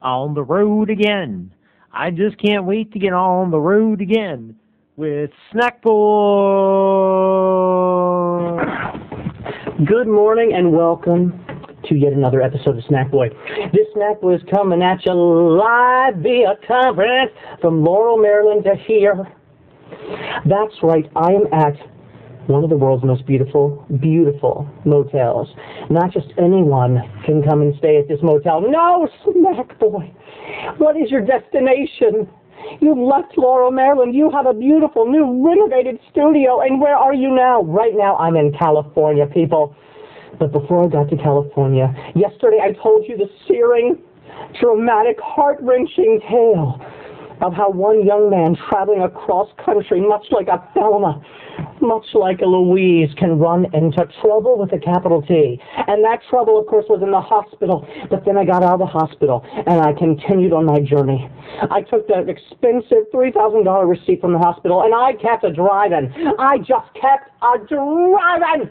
on the road again. I just can't wait to get on the road again with Snackboy. Good morning and welcome to yet another episode of Snackboy. This Snackboy is coming at you live via conference from Laurel, Maryland to here. That's right, I am at one of the world's most beautiful motels. Not just anyone can come and stay at this motel. No, Snackboy, what is your destination? You've left Laurel, Maryland. You have a beautiful, new, renovated studio. And where are you now? Right now, I'm in California, people. But before I got to California, yesterday I told you the searing, dramatic, heart-wrenching tale of how one young man traveling across country, much like a Thelma, much like a Louise, can run into trouble with a capital T. And that trouble, of course, was in the hospital. But then I got out of the hospital, and I continued on my journey. I took that expensive $3,000 receipt from the hospital, and I kept a-driving. I just kept a-driving.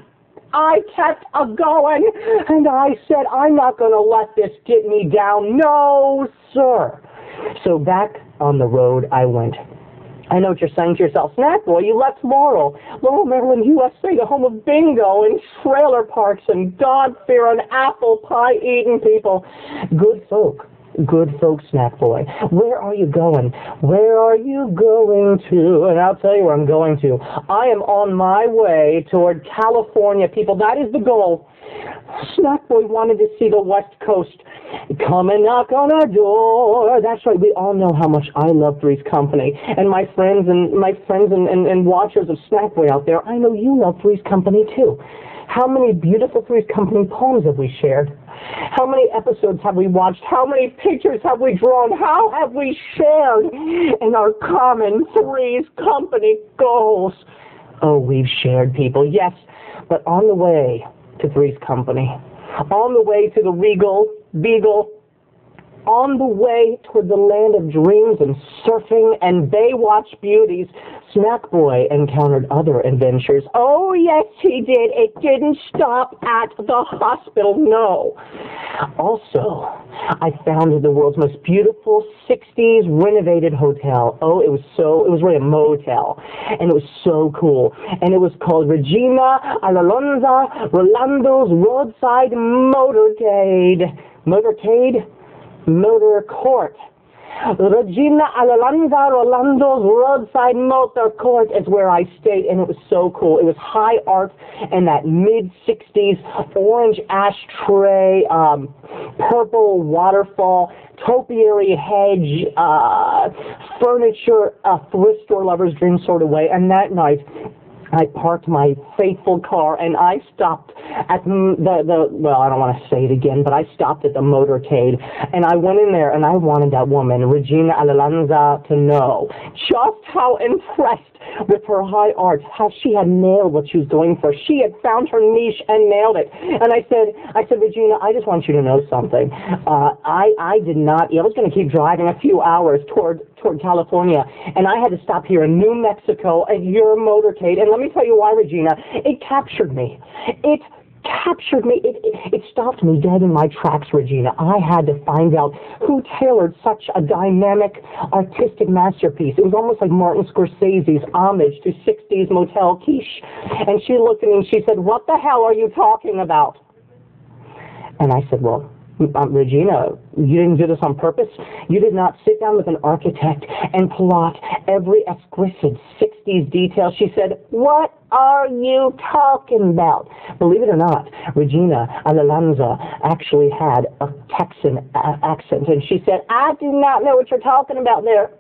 I kept a-going, and I said, I'm not going to let this get me down. No, sir. So back on the road I went. I know what you're saying to yourself, Snackboy, you left Laurel, Maryland, USA, the home of bingo and trailer parks and God-fearing, apple pie-eating people. Good folk, Snackboy. Where are you going? Where are you going to? And I'll tell you where I'm going to. I am on my way toward California, people. That is the goal. Snackboy wanted to see the West Coast. Come and knock on our door. That's right. We all know how much I love Three's Company. And my friends and watchers of Snackboy out there, I know you love Three's Company too. How many beautiful Three's Company poems have we shared? How many episodes have we watched? How many pictures have we drawn? How have we shared in our common Three's Company goals? Oh, we've shared, people, yes. But on the way to Three's Company, on the way to the Regal Beagle, on the way toward the land of dreams and surfing and Baywatch beauties, Snackboy encountered other adventures. Oh, yes, he did. It didn't stop at the hospital, no. Also, I found the world's most beautiful 60s renovated hotel. Oh, it was really a motel, and it was so cool. And it was called Regina Alonza Rolando's Roadside Motor Court. Regina Alonza Rolando's Roadside Motor Court is where I stayed, and it was so cool. It was high art and that mid-60s orange ashtray, purple waterfall, topiary hedge, furniture, thrift store lover's dream sort of way. And that night, I parked my faithful car, and I stopped at well, I don't want to say it again, but I stopped at the motorcade, and I went in there, and I wanted that woman, Regina Alonza, to know just how impressed with her high art, how she had nailed what she was going for. She had found her niche and nailed it. And I said, Regina, I just want you to know something. I was going to keep driving a few hours toward California, and I had to stop here in New Mexico at your motorcade. And let me tell you why, Regina. It captured me. It stopped me dead in my tracks, Regina. I had to find out who tailored such a dynamic, artistic masterpiece. It was almost like Martin Scorsese's homage to 60s Motel quiche. And she looked at me and she said, what the hell are you talking about? And I said, well, Regina, you didn't do this on purpose. You did not sit down with an architect and plot every exquisite 60s detail. She said, what are you talking about? Believe it or not, Regina Alonza actually had a Texan accent, and she said, I do not know what you're talking about there.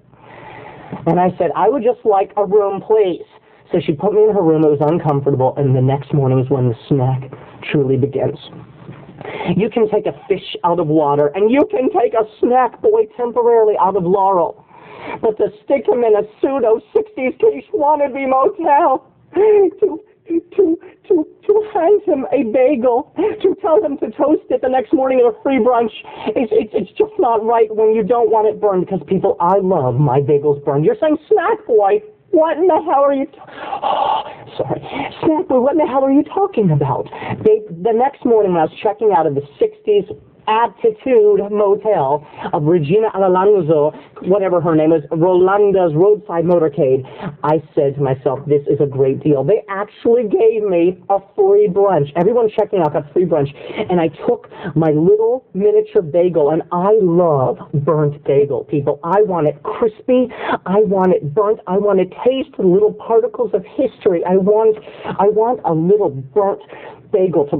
And I said, I would just like a room, please. So she put me in her room. It was uncomfortable, and the next morning is when the snack truly begins. You can take a fish out of water, and you can take a Snackboy temporarily out of Laurel. But to stick him in a pseudo-60s quiche wannabe motel, to hand him a bagel, to tell him to toast it the next morning at a free brunch, it's just not right when you don't want it burned, because, people, I love my bagels burned. You're saying, Snackboy, what in the hell are you... Sorry. Snackboy, what in the hell are you talking about? The next morning when I was checking out of the 60s Attitude Motel of Regina Alonso, whatever her name is, Rolanda's roadside motorcade. I said to myself, this is a great deal. They actually gave me a free brunch. Everyone checking out got free brunch. And I took my little miniature bagel, and I love burnt bagel, people. I want it crispy. I want it burnt. I want to taste the little particles of history. I want a little burnt bagel to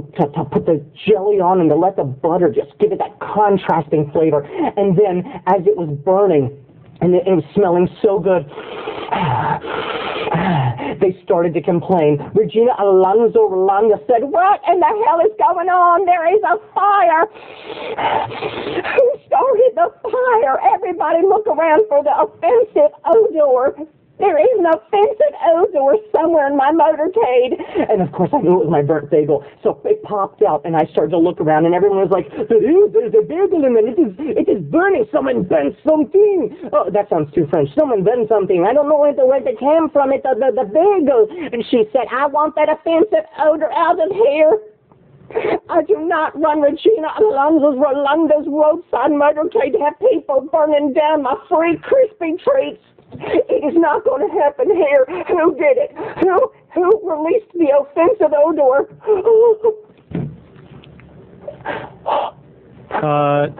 put the jelly on and to let the butter just give it that contrasting flavor. And then as it was burning and it was smelling so good, they started to complain. Regina Alonso Rolanda said, "What in the hell is going on? There is a fire. Who started the fire? Everybody look around for the offensive odor. There is an offensive odor somewhere in my motorcade." And of course I knew it was my burnt bagel. So it popped out and I started to look around and everyone was like, there's a bagel in it. It is burning. Someone burnt something. Oh, that sounds too French. Someone burnt something. I don't know where it came from. It's the bagel. And she said, "I want that offensive odor out of here. I do not run Regina Alonso's Rolanda's roadside motorcade to have people burning down my free crispy treats. It is not going to happen here. Who did it? Who released the offensive odor?" Cut.